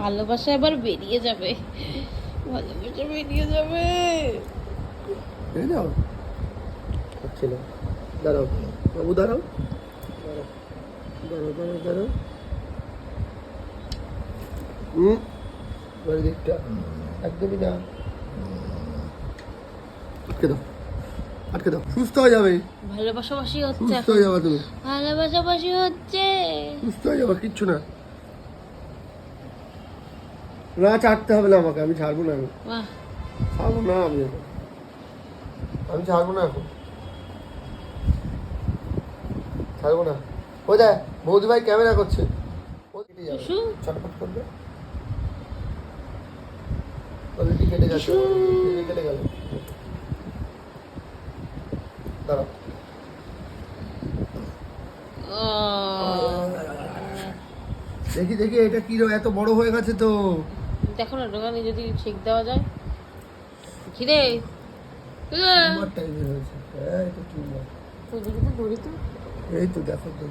ভালোবাসা এবার বেরিয়ে যাবে, ভালোবাসা বেরিয়ে যাবে। এই দাও হচ্ছে না, দাঁড়াও বাবু, দাঁড়াও দাঁড়াও দাঁড়াও দাঁড়াও। এবার দিকটা একদমই না, আটকে দাও আটকে দাও, সুস্থ হয়ে যাবে, ভালোবাসাবাসি হচ্ছে, সুস্থ হয়ে যাবে তুমি, ভালোবাসাবাসি হচ্ছে। সুস্থ হয়ে যাবে, কিচ্ছু না। না ছাড়তে হবে না আমাকে, আমি ছাড়বো না, আমি বাহ, ছাড়বো না, আমি ছাড়বো না এখন, ছাড়বো না। ও দেখ বৌদি ভাই ক্যামেরা করছে, ও কেটে যাবে, টুসু। ছটফট করবে, অলরেডি কেটে গেছে, কেটে গেল, দাঁড়াও। দেখি দেখি এটা কি এত বড় হয়ে গেছে তো, দেখো না দোকানে যদি ঠিক দেওয়া যায়। খিরে টিউমার টাইপের হয়েছে, এই তো টিউমার, দড়ি তো এই তো দেখো তো।